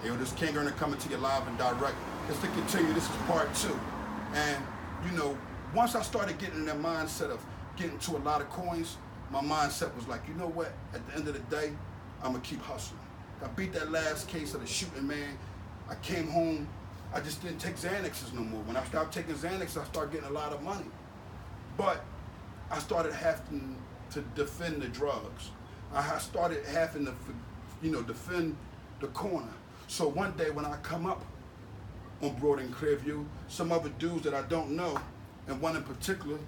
Hey, yo, this Kingearner coming to you live and direct. Just to continue, this is part 2. And, you know, once I started getting in that mindset of getting to a lot of coins, my mindset was like, you know what? At the end of the day, I'm going to keep hustling. I beat that last case of the shooting, man. I came home. I just didn't take Xanaxes no more. When I stopped taking Xanax, I started getting a lot of money. But I started having to defend the drugs. I started having to, you know, defend the corner. So one day when I come up on Broad and Clearview, some other dudes that I don't know, and one in particular,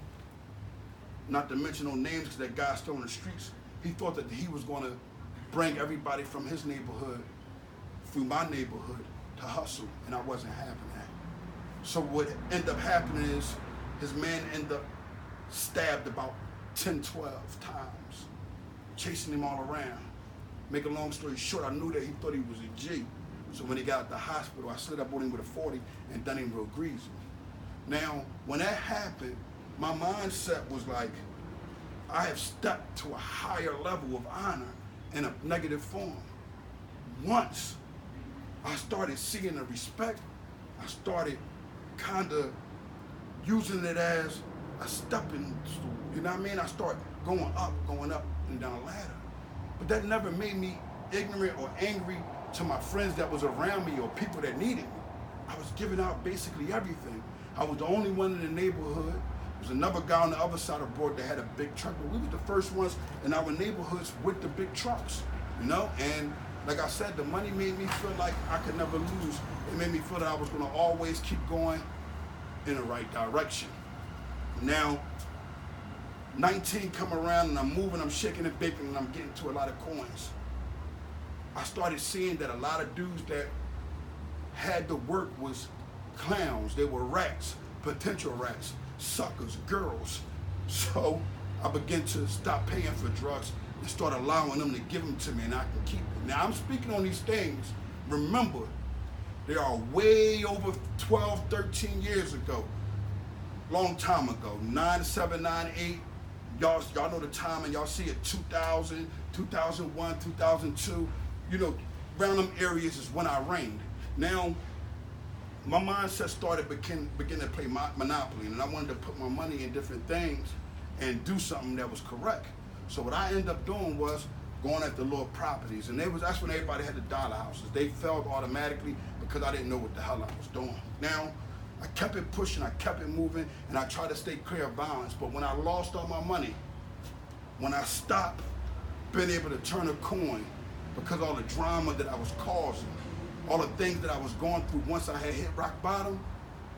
not to mention no names because that guy's still on the streets, he thought that he was going to bring everybody from his neighborhood through my neighborhood to hustle, and I wasn't having that. So what ended up happening is his man ended up stabbed about 10, 12 times, chasing him all around. Make a long story short, I knew that he thought he was a G. So when he got out the hospital, I slid up on him with a 40 and done him real greasy. Now, when that happened, my mindset was like, I have stepped to a higher level of honor in a negative form. Once I started seeing the respect, I started kind of using it as a stepping stool. You know what I mean? I started going up and down a ladder. But that never made me ignorant or angry to my friends that was around me or people that needed me. I was giving out basically everything. I was the only one in the neighborhood. There was another guy on the other side of the board that had a big truck, but we were the first ones in our neighborhoods with the big trucks, you know? And like I said, the money made me feel like I could never lose. It made me feel that I was gonna always keep going in the right direction. Now, 19 come around and I'm moving, I'm shaking and baking, and I'm getting to a lot of coins. I started seeing that a lot of dudes that had the work was clowns. They were rats, potential rats, suckers, girls. So I began to stop paying for drugs and start allowing them to give them to me, and I can keep it. Now I'm speaking on these things. Remember, they are way over 12, 13 years ago. Long time ago, 97, 98. Y'all know the time, and y'all see it 2000, 2001, 2002. You know, around them areas is when I reigned. Now, my mindset started begin to play Monopoly, and I wanted to put my money in different things and do something that was correct. So what I ended up doing was going after little properties, and that's when everybody had the dollar houses. They failed automatically because I didn't know what the hell I was doing. Now, I kept it pushing, I kept it moving, and I tried to stay clear of violence. But when I lost all my money, when I stopped being able to turn a coin, because all the drama that I was causing, all the things that I was going through once I had hit rock bottom,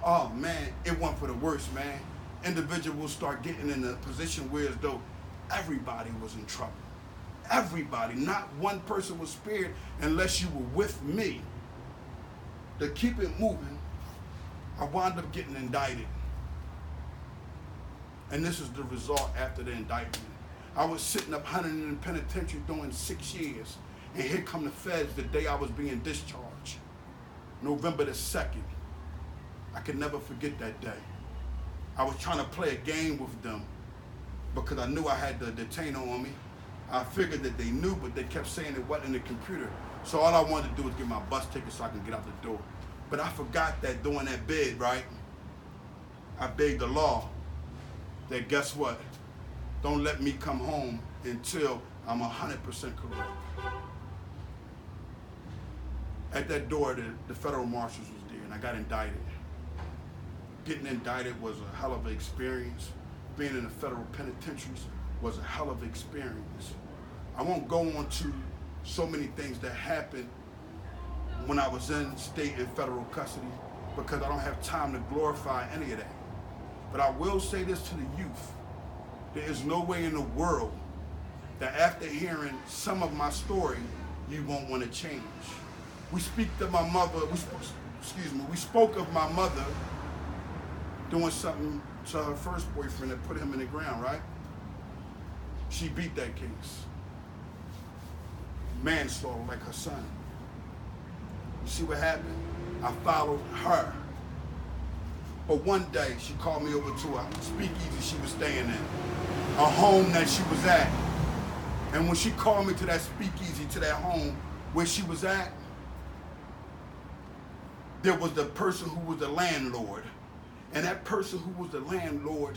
oh man, it went for the worst, man. Individuals start getting in a position where as though everybody was in trouble. Everybody, not one person was spared unless you were with me. To keep it moving, I wound up getting indicted. And this is the result after the indictment. I was sitting up hunting in the penitentiary doing 6 years. And here come the feds the day I was being discharged. November the 2nd. I could never forget that day. I was trying to play a game with them because I knew I had the detainer on me. I figured that they knew, but they kept saying it wasn't in the computer. So all I wanted to do was get my bus ticket so I can get out the door. But I forgot that during that bid, right? I begged the law that guess what? Don't let me come home until I'm 100% correct. At that door, the federal marshals was there, and I got indicted. Getting indicted was a hell of an experience. Being in the federal penitentiaries was a hell of an experience. I won't go on to so many things that happened when I was in state and federal custody because I don't have time to glorify any of that. But I will say this to the youth. There is no way in the world that after hearing some of my story, you won't want to change. We speak to my mother, we spoke of my mother doing something to her first boyfriend that put him in the ground, right? She beat that case. Manslaughter like her son. You see what happened? I followed her. But one day she called me over to a speakeasy she was staying in, a home that she was at. And when she called me to that speakeasy, to that home where she was at, there was the person who was the landlord. And that person who was the landlord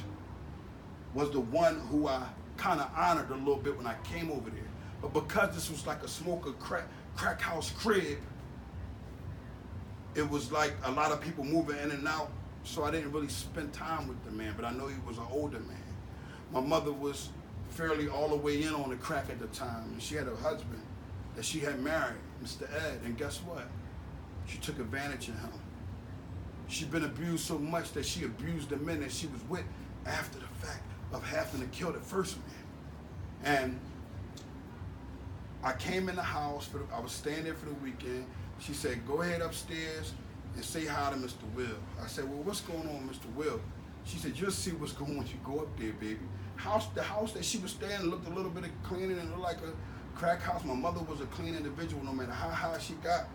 was the one who I kind of honored a little bit when I came over there. But because this was like a smoker crack house crib, it was like a lot of people moving in and out, so I didn't really spend time with the man, but I know he was an older man. My mother was fairly all the way in on the crack at the time, and she had a husband that she had married, Mr. Ed, and guess what? She took advantage of him. She'd been abused so much that she abused the men that she was with after the fact of having to kill the first man. And I came in the house, I was staying there for the weekend. She said, go ahead upstairs and say hi to Mr. Will. I said, well, what's going on, Mr. Will? She said, you'll see what's going on when you go up there, baby. The house that she was staying in looked a little bit of cleaning and looked like a crack house. My mother was a clean individual no matter how high she got,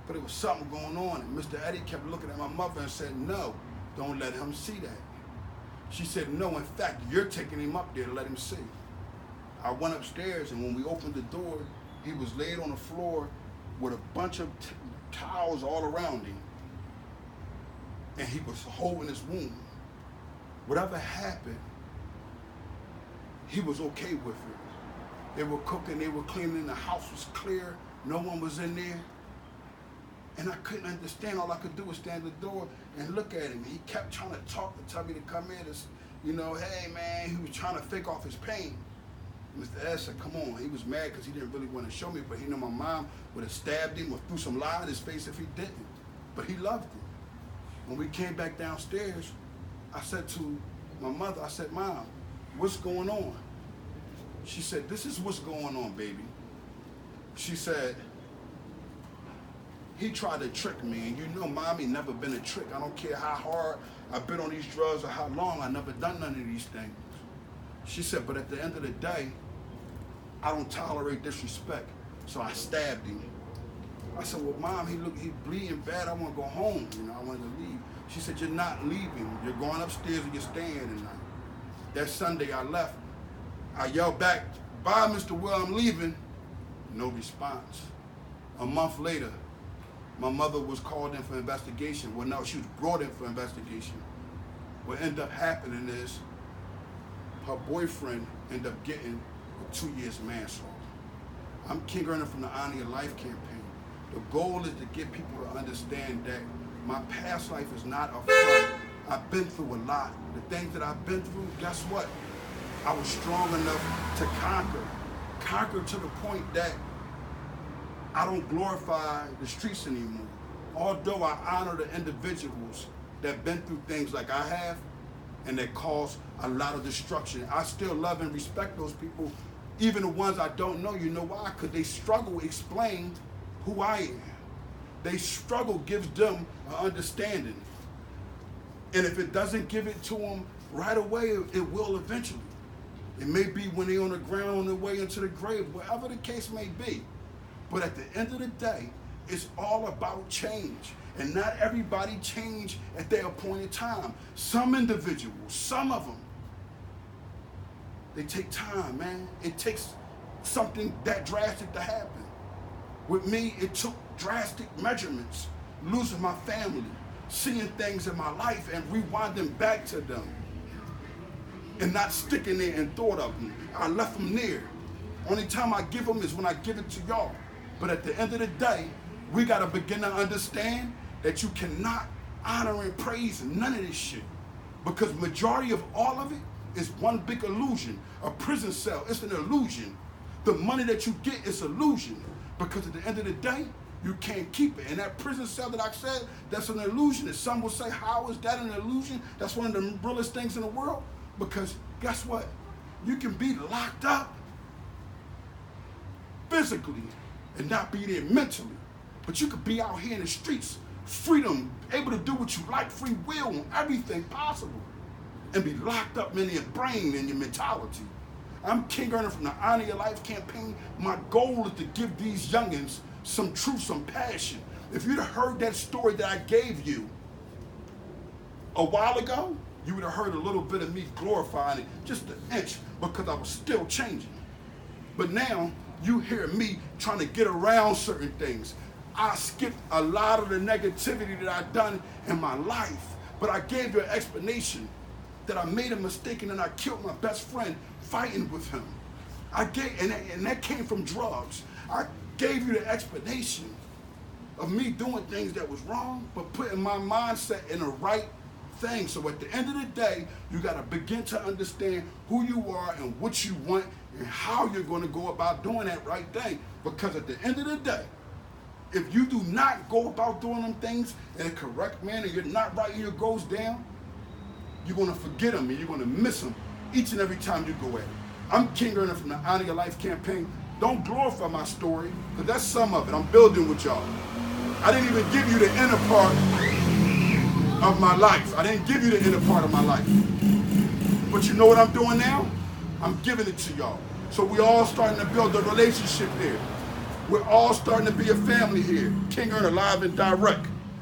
but it was something going on. And Mr. Eddie kept looking at my mother and said, no, don't let him see that. She said, no, in fact, you're taking him up there to let him see. I went upstairs, and when we opened the door, he was laid on the floor with a bunch of towels all around him, and he was holding his wound. Whatever happened, he was okay with it. They were cooking, they were cleaning, the house was clear, no one was in there. And I couldn't understand. All I could do was stand at the door and look at him. He kept trying to talk to tell me to come in. You know, hey man, he was trying to fake off his pain. Mr. S said, come on. He was mad because he didn't really want to show me, but he knew my mom would have stabbed him or threw some lye in his face if he didn't. But he loved him. When we came back downstairs, I said to my mother, I said, Mom, what's going on? She said, this is what's going on, baby. She said, he tried to trick me, and you know Mommy never been a trick. I don't care how hard I've been on these drugs or how long, I never done none of these things. She said, but at the end of the day, I don't tolerate disrespect. So I stabbed him. I said, well, Mom, he's bleeding bad. I want to go home. You know, I wanted to leave. She said, you're not leaving. You're going upstairs and you're staying tonight. That Sunday I left. I yelled back, bye, Mr. Will, I'm leaving. No response. A month later, my mother was called in for investigation. Well, no, she was brought in for investigation. What ended up happening is her boyfriend ended up getting 2 years manslaughter. I'm Kingearner from the AZIE and ALPO campaign. The goal is to get people to understand that my past life is not a front. I've been through a lot. The things that I've been through, guess what? I was strong enough to conquer. Conquer to the point that I don't glorify the streets anymore. Although I honor the individuals that been through things like I have and that cause a lot of destruction, I still love and respect those people, even the ones I don't know. You know why? Because they struggle to explain who I am. They struggle gives them an understanding. And if it doesn't give it to them right away, it will eventually. It may be when they're on the ground on their way into the grave, whatever the case may be. But at the end of the day, it's all about change. And not everybody change at their appointed time. Some individuals, some of them, they take time, man. It takes something that drastic to happen. With me, it took drastic measurements, losing my family, seeing things in my life and rewinding back to them. And not sticking there in thought of them. I left them near. Only time I give them is when I give it to y'all. But at the end of the day, we gotta begin to understand that you cannot honor and praise none of this shit. Because majority of all of it is one big illusion. A prison cell, it's an illusion. The money that you get is illusion. Because at the end of the day, you can't keep it. And that prison cell that I said, that's an illusion. And some will say, how is that an illusion? That's one of the realest things in the world. Because guess what? You can be locked up physically and not be there mentally. But you could be out here in the streets, freedom, able to do what you like, free will, and everything possible. And be locked up in your brain and your mentality. I'm Kingearner from the AZIE and ALPO campaign. My goal is to give these youngins some truth, some passion. If you'd have heard that story that I gave you a while ago, you would have heard a little bit of me glorifying it, just an inch, because I was still changing. But now, you hear me trying to get around certain things. I skipped a lot of the negativity that I've done in my life, but I gave you an explanation that I made a mistake and then I killed my best friend fighting with him. And that came from drugs. I gave you the explanation of me doing things that was wrong, but putting my mindset in the right thing. So at the end of the day, you got to begin to understand who you are and what you want and how you're going to go about doing that right thing. Because at the end of the day, if you do not go about doing them things in a correct manner, you're not writing your goals down, you're going to forget them and you're going to miss them each and every time you go at it. I'm Kingearner from the Honor Your Life campaign. Don't glorify my story, because that's some of it. I'm building with y'all. I didn't even give you the inner part of my life. I didn't give you the inner part of my life. But you know what I'm doing now? I'm giving it to y'all. So we all starting to build a relationship here. We're all starting to be a family here. Kingearner live and direct.